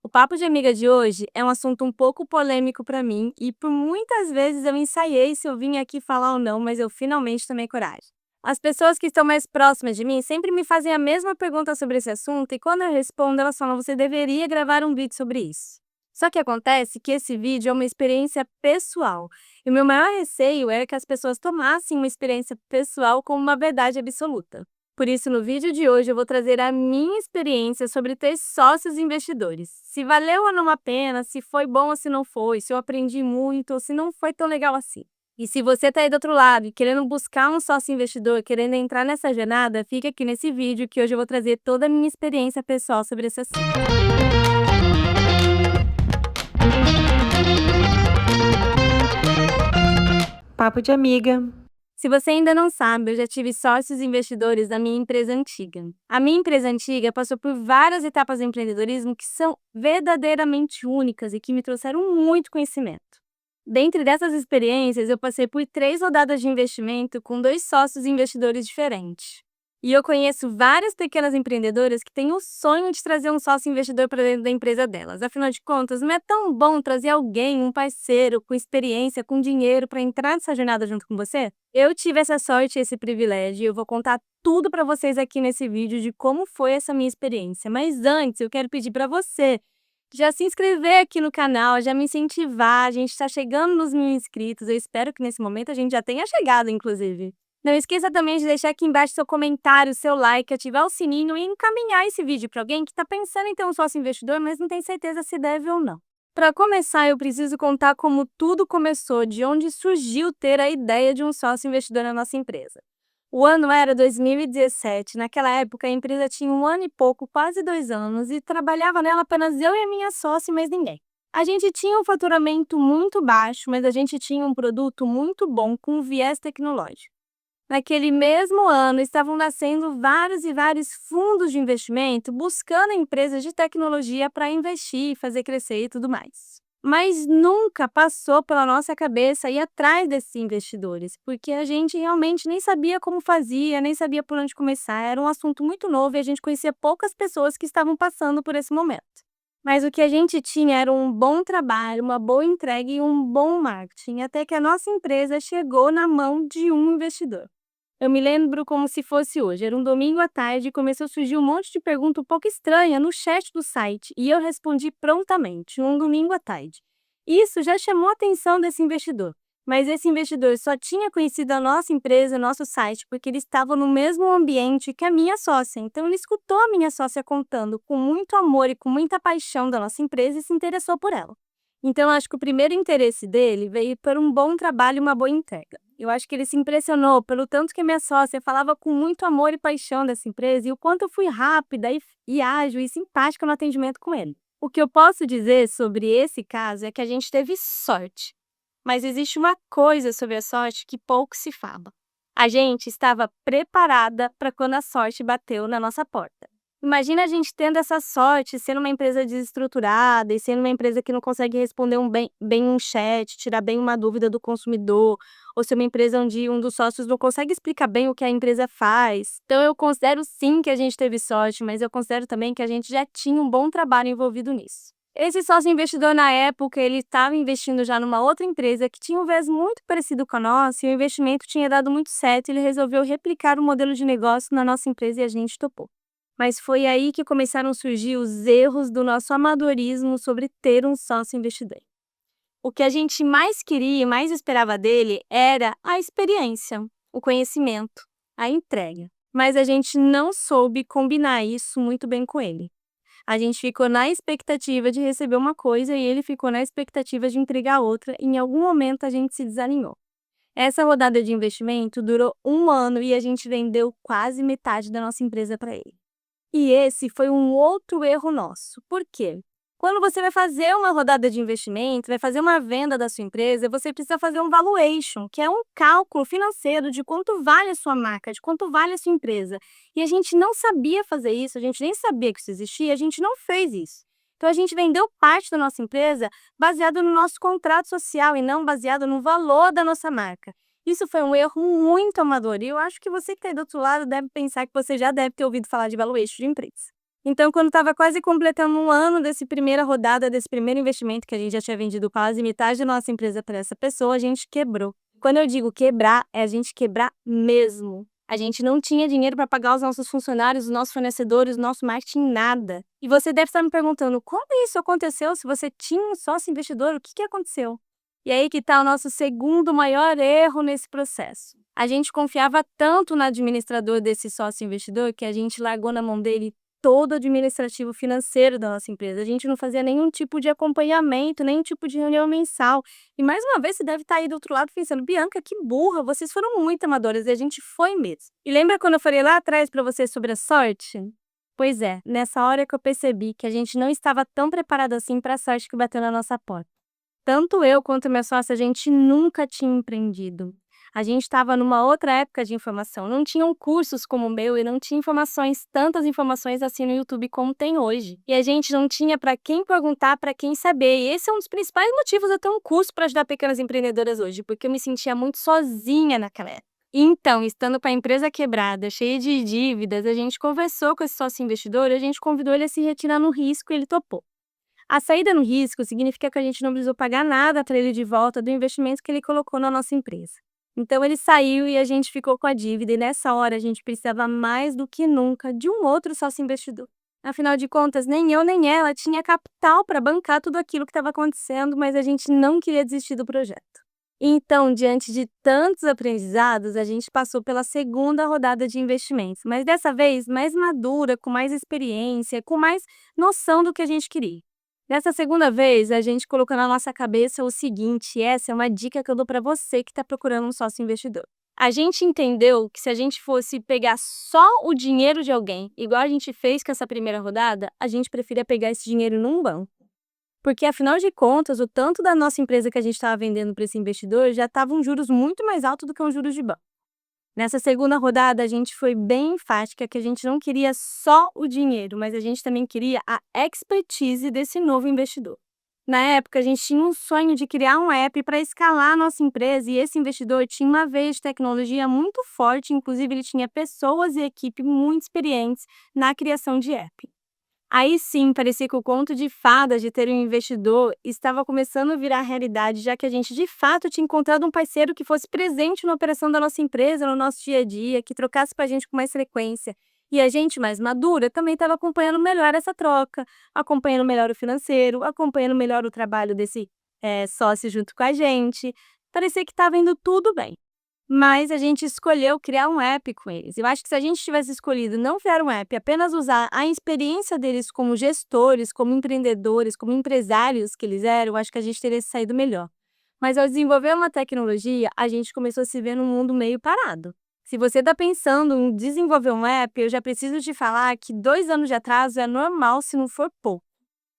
O papo de amiga de hoje é um assunto um pouco polêmico para mim e por muitas vezes eu ensaiei se eu vim aqui falar ou não, mas eu finalmente tomei coragem. As pessoas que estão mais próximas de mim sempre me fazem a mesma pergunta sobre esse assunto e quando eu respondo, elas falam: você deveria gravar um vídeo sobre isso. Só que acontece que esse vídeo é uma experiência pessoal. E o meu maior receio era que as pessoas tomassem uma experiência pessoal como uma verdade absoluta. Por isso, no vídeo de hoje, eu vou trazer a minha experiência sobre ter sócios investidores. Se valeu ou não a pena, se foi bom ou se não foi, se eu aprendi muito ou se não foi tão legal assim. E se você está aí do outro lado e querendo buscar um sócio investidor, querendo entrar nessa jornada, fica aqui nesse vídeo que hoje eu vou trazer toda a minha experiência pessoal sobre esse assunto. Papo de amiga. Se você ainda não sabe, eu já tive sócios investidores da minha empresa antiga. A minha empresa antiga passou por várias etapas do empreendedorismo que são verdadeiramente únicas e que me trouxeram muito conhecimento. Dentre dessas experiências, eu passei por 3 rodadas de investimento com 2 sócios investidores diferentes. E eu conheço várias pequenas empreendedoras que têm o sonho de trazer um sócio investidor para dentro da empresa delas. Afinal de contas, não é tão bom trazer alguém, um parceiro com experiência, com dinheiro para entrar nessa jornada junto com você? Eu tive essa sorte e esse privilégio e eu vou contar tudo para vocês aqui nesse vídeo de como foi essa minha experiência. Mas antes, eu quero pedir para você já se inscrever aqui no canal, já me incentivar. A gente está chegando nos 1.000 inscritos. Eu espero que nesse momento a gente já tenha chegado, inclusive. Não esqueça também de deixar aqui embaixo seu comentário, seu like, ativar o sininho e encaminhar esse vídeo para alguém que está pensando em ter um sócio investidor, mas não tem certeza se deve ou não. Para começar, eu preciso contar como tudo começou, de onde surgiu ter a ideia de um sócio investidor na nossa empresa. O ano era 2017. Naquela época, a empresa tinha 1 ano e pouco, quase 2 anos, e trabalhava nela apenas eu e a minha sócia e mais ninguém. A gente tinha um faturamento muito baixo, mas a gente tinha um produto muito bom com viés tecnológico. Naquele mesmo ano, estavam nascendo vários e vários fundos de investimento buscando empresas de tecnologia para investir, fazer crescer e tudo mais. Mas nunca passou pela nossa cabeça ir atrás desses investidores, porque a gente realmente nem sabia como fazia, nem sabia por onde começar. Era um assunto muito novo e a gente conhecia poucas pessoas que estavam passando por esse momento. Mas o que a gente tinha era um bom trabalho, uma boa entrega e um bom marketing, até que a nossa empresa chegou na mão de um investidor. Eu me lembro como se fosse hoje. Era um domingo à tarde e começou a surgir um monte de pergunta um pouco estranha no chat do site e eu respondi prontamente, um domingo à tarde. Isso já chamou a atenção desse investidor. Mas esse investidor só tinha conhecido a nossa empresa, nosso site, porque ele estava no mesmo ambiente que a minha sócia. Então ele escutou a minha sócia contando com muito amor e com muita paixão da nossa empresa e se interessou por ela. Então, eu acho que o primeiro interesse dele veio por um bom trabalho e uma boa entrega. Eu acho que ele se impressionou pelo tanto que a minha sócia falava com muito amor e paixão dessa empresa e o quanto eu fui rápida e ágil e simpática no atendimento com ele. O que eu posso dizer sobre esse caso é que a gente teve sorte. Mas existe uma coisa sobre a sorte que pouco se fala. A gente estava preparada para quando a sorte bateu na nossa porta. Imagina a gente tendo essa sorte, sendo uma empresa desestruturada e sendo uma empresa que não consegue responder bem um chat, tirar bem uma dúvida do consumidor, ou ser uma empresa onde um dos sócios não consegue explicar bem o que a empresa faz. Então eu considero sim que a gente teve sorte, mas eu considero também que a gente já tinha um bom trabalho envolvido nisso. Esse sócio investidor na época, ele estava investindo já numa outra empresa que tinha um viés muito parecido com a nossa e o investimento tinha dado muito certo e ele resolveu replicar o modelo de negócio na nossa empresa e a gente topou. Mas foi aí que começaram a surgir os erros do nosso amadorismo sobre ter um sócio investidor. O que a gente mais queria e mais esperava dele era a experiência, o conhecimento, a entrega. Mas a gente não soube combinar isso muito bem com ele. A gente ficou na expectativa de receber uma coisa e ele ficou na expectativa de entregar outra e em algum momento a gente se desalinhou. Essa rodada de investimento durou 1 ano e a gente vendeu quase metade da nossa empresa para ele. E esse foi um outro erro nosso. Por quê? Quando você vai fazer uma rodada de investimento, vai fazer uma venda da sua empresa, você precisa fazer um valuation, que é um cálculo financeiro de quanto vale a sua marca, de quanto vale a sua empresa. E a gente não sabia fazer isso, a gente nem sabia que isso existia, a gente não fez isso. Então a gente vendeu parte da nossa empresa baseado no nosso contrato social e não baseado no valor da nossa marca. Isso foi um erro muito amador e eu acho que você que está aí do outro lado deve pensar que você já deve ter ouvido falar de valuation de empresa. Então, quando estava quase completando 1 ano desse primeira rodada, desse primeiro investimento, que a gente já tinha vendido quase metade da nossa empresa para essa pessoa, a gente quebrou. Quando eu digo quebrar, é a gente quebrar mesmo. A gente não tinha dinheiro para pagar os nossos funcionários, os nossos fornecedores, o nosso marketing, nada. E você deve estar me perguntando, como isso aconteceu? Se você tinha um sócio investidor, o que aconteceu? E aí que está o nosso segundo maior erro nesse processo. A gente confiava tanto no administrador desse sócio investidor que a gente largou na mão dele todo o administrativo financeiro da nossa empresa. A gente não fazia nenhum tipo de acompanhamento, nenhum tipo de reunião mensal. E mais uma vez você deve estar aí do outro lado pensando, Bianca, que burra, vocês foram muito amadoras, e a gente foi mesmo. E lembra quando eu falei lá atrás para você sobre a sorte? Pois é, nessa hora que eu percebi que a gente não estava tão preparado assim para a sorte que bateu na nossa porta. Tanto eu quanto minha sócia, a gente nunca tinha empreendido. A gente estava numa outra época de informação. Não tinham cursos como o meu e não tinha tantas informações assim no YouTube como tem hoje. E a gente não tinha para quem perguntar, para quem saber. E esse é um dos principais motivos de eu ter um curso para ajudar pequenas empreendedoras hoje, porque eu me sentia muito sozinha naquela época. Então, estando com a empresa quebrada, cheia de dívidas, a gente conversou com esse sócio investidor e a gente convidou ele a se retirar no risco e ele topou. A saída no risco significa que a gente não precisou pagar nada para ele de volta do investimento que ele colocou na nossa empresa. Então ele saiu e a gente ficou com a dívida e nessa hora a gente precisava mais do que nunca de um outro sócio investidor. Afinal de contas, nem eu nem ela tinha capital para bancar tudo aquilo que estava acontecendo, mas a gente não queria desistir do projeto. Então, diante de tantos aprendizados, a gente passou pela segunda rodada de investimentos, mas dessa vez mais madura, com mais experiência, com mais noção do que a gente queria. Dessa segunda vez, a gente colocou na nossa cabeça o seguinte, essa é uma dica que eu dou para você que está procurando um sócio investidor. A gente entendeu que se a gente fosse pegar só o dinheiro de alguém, igual a gente fez com essa primeira rodada, a gente preferia pegar esse dinheiro num banco. Porque, afinal de contas, o tanto da nossa empresa que a gente estava vendendo para esse investidor já estava juros muito mais alto do que um juros de banco. Nessa segunda rodada, a gente foi bem enfática que a gente não queria só o dinheiro, mas a gente também queria a expertise desse novo investidor. Na época, a gente tinha um sonho de criar um app para escalar a nossa empresa e esse investidor tinha uma veia de tecnologia muito forte, inclusive ele tinha pessoas e equipe muito experientes na criação de app. Aí sim, parecia que o conto de fadas de ter um investidor estava começando a virar realidade, já que a gente de fato tinha encontrado um parceiro que fosse presente na operação da nossa empresa, no nosso dia a dia, que trocasse com a gente com mais frequência. E a gente mais madura também estava acompanhando melhor essa troca, acompanhando melhor o financeiro, acompanhando melhor o trabalho desse sócio junto com a gente. Parecia que estava indo tudo bem. Mas a gente escolheu criar um app com eles. Eu acho que se a gente tivesse escolhido não criar um app, apenas usar a experiência deles como gestores, como empreendedores, como empresários que eles eram, eu acho que a gente teria saído melhor. Mas ao desenvolver uma tecnologia, a gente começou a se ver num mundo meio parado. Se você está pensando em desenvolver um app, eu já preciso te falar que 2 anos de atraso é normal se não for pouco.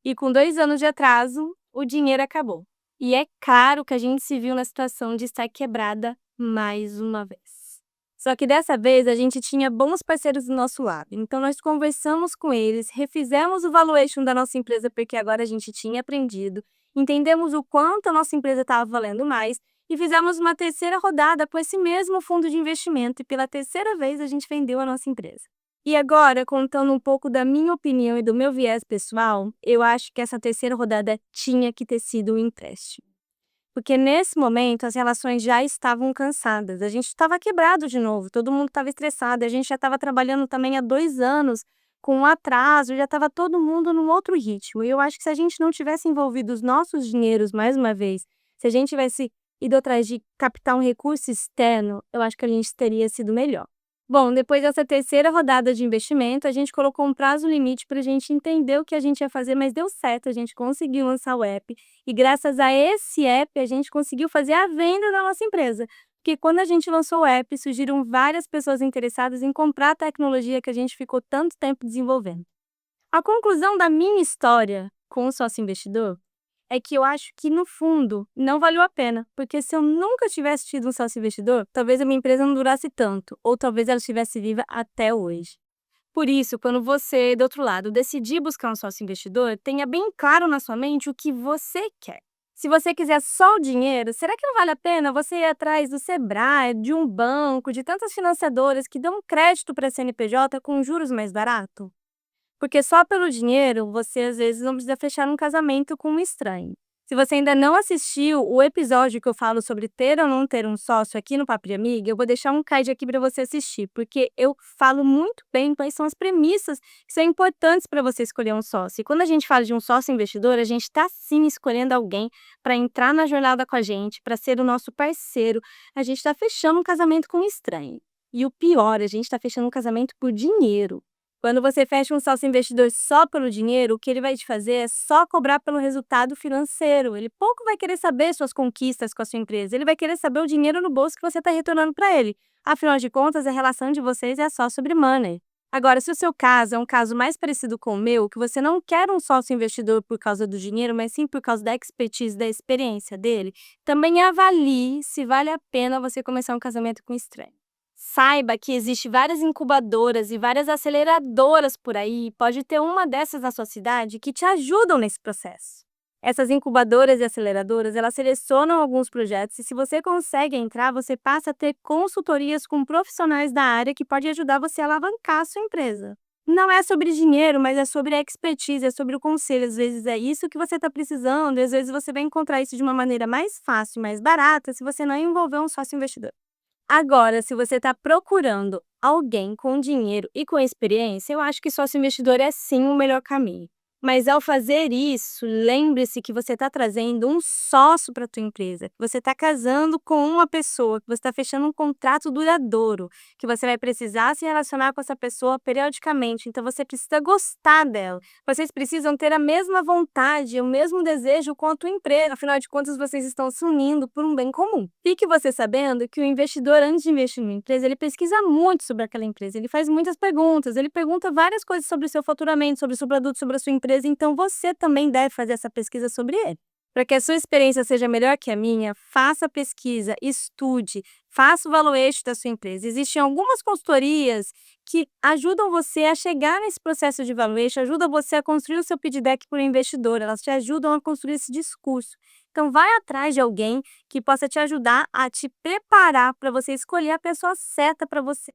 E com 2 anos de atraso, o dinheiro acabou. E é claro que a gente se viu na situação de estar quebrada mais uma vez. Só que dessa vez a gente tinha bons parceiros do nosso lado, então nós conversamos com eles, refizemos o valuation da nossa empresa porque agora a gente tinha aprendido, entendemos o quanto a nossa empresa estava valendo mais e fizemos uma terceira rodada com esse mesmo fundo de investimento e pela terceira vez a gente vendeu a nossa empresa. E agora, contando um pouco da minha opinião e do meu viés pessoal, eu acho que essa terceira rodada tinha que ter sido um empréstimo. Porque nesse momento as relações já estavam cansadas, a gente estava quebrado de novo, todo mundo estava estressado, a gente já estava trabalhando também há 2 anos com um atraso, já estava todo mundo num outro ritmo. E eu acho que se a gente não tivesse envolvido os nossos dinheiros mais uma vez, se a gente tivesse ido atrás de captar um recurso externo, eu acho que a gente teria sido melhor. Bom, depois dessa terceira rodada de investimento, a gente colocou um prazo limite para a gente entender o que a gente ia fazer, mas deu certo, a gente conseguiu lançar o app. E graças a esse app, a gente conseguiu fazer a venda da nossa empresa. Porque quando a gente lançou o app, surgiram várias pessoas interessadas em comprar a tecnologia que a gente ficou tanto tempo desenvolvendo. A conclusão da minha história com o sócio investidor é que eu acho que, no fundo, não valeu a pena. Porque se eu nunca tivesse tido um sócio investidor, talvez a minha empresa não durasse tanto, ou talvez ela estivesse viva até hoje. Por isso, quando você, do outro lado, decidir buscar um sócio investidor, tenha bem claro na sua mente o que você quer. Se você quiser só o dinheiro, será que não vale a pena você ir atrás do Sebrae, de um banco, de tantas financiadoras que dão crédito para CNPJ com juros mais barato? Porque só pelo dinheiro, você às vezes não precisa fechar um casamento com um estranho. Se você ainda não assistiu o episódio que eu falo sobre ter ou não ter um sócio aqui no Papo de Amiga, eu vou deixar um card aqui para você assistir, porque eu falo muito bem quais são as premissas que são importantes para você escolher um sócio. E quando a gente fala de um sócio investidor, a gente está sim escolhendo alguém para entrar na jornada com a gente, para ser o nosso parceiro. A gente está fechando um casamento com um estranho. E o pior, a gente está fechando um casamento por dinheiro. Quando você fecha um sócio investidor só pelo dinheiro, o que ele vai te fazer é só cobrar pelo resultado financeiro. Ele pouco vai querer saber suas conquistas com a sua empresa, ele vai querer saber o dinheiro no bolso que você está retornando para ele. Afinal de contas, a relação de vocês é só sobre money. Agora, se o seu caso é um caso mais parecido com o meu, que você não quer um sócio investidor por causa do dinheiro, mas sim por causa da expertise, da experiência dele, também avalie se vale a pena você começar um casamento com estranho. Saiba que existe várias incubadoras e várias aceleradoras por aí, pode ter uma dessas na sua cidade que te ajudam nesse processo. Essas incubadoras e aceleradoras, elas selecionam alguns projetos e se você consegue entrar, você passa a ter consultorias com profissionais da área que pode ajudar você a alavancar a sua empresa. Não é sobre dinheiro, mas é sobre a expertise, é sobre o conselho. Às vezes é isso que você está precisando, e às vezes você vai encontrar isso de uma maneira mais fácil e mais barata se você não envolver um sócio investidor. Agora, se você está procurando alguém com dinheiro e com experiência, eu acho que sócio investidor é sim o melhor caminho. Mas ao fazer isso, lembre-se que você está trazendo um sócio para a tua empresa, que você está casando com uma pessoa, que você está fechando um contrato duradouro, que você vai precisar se relacionar com essa pessoa periodicamente, então você precisa gostar dela. Vocês precisam ter a mesma vontade, o mesmo desejo com a tua empresa, afinal de contas vocês estão se unindo por um bem comum. Fique você sabendo que o investidor, antes de investir numa empresa, ele pesquisa muito sobre aquela empresa, ele faz muitas perguntas, ele pergunta várias coisas sobre o seu faturamento, sobre o seu produto, sobre a sua empresa, então você também deve fazer essa pesquisa sobre ele. Para que a sua experiência seja melhor que a minha, faça a pesquisa, estude, faça o valuation da sua empresa. Existem algumas consultorias que ajudam você a chegar nesse processo de valuation, ajudam você a construir o seu pitch deck para o investidor, elas te ajudam a construir esse discurso. Então vai atrás de alguém que possa te ajudar a te preparar para você escolher a pessoa certa para você.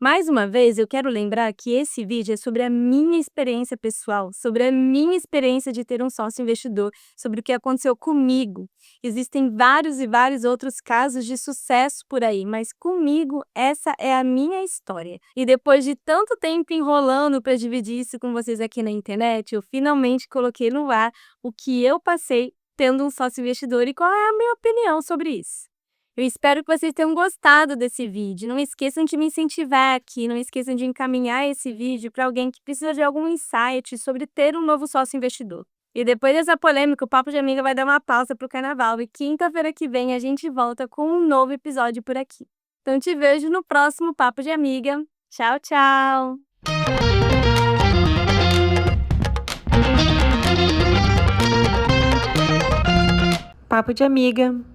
Mais uma vez, eu quero lembrar que esse vídeo é sobre a minha experiência pessoal, sobre a minha experiência de ter um sócio investidor, sobre o que aconteceu comigo. Existem vários e vários outros casos de sucesso por aí, mas comigo essa é a minha história. E depois de tanto tempo enrolando para dividir isso com vocês aqui na internet, eu finalmente coloquei no ar o que eu passei tendo um sócio investidor e qual é a minha opinião sobre isso. Eu espero que vocês tenham gostado desse vídeo. Não esqueçam de me incentivar aqui, não esqueçam de encaminhar esse vídeo para alguém que precisa de algum insight sobre ter um novo sócio investidor. E depois dessa polêmica, o Papo de Amiga vai dar uma pausa para o carnaval e quinta-feira que vem a gente volta com um novo episódio por aqui. Então te vejo no próximo Papo de Amiga. Tchau, tchau! Papo de Amiga.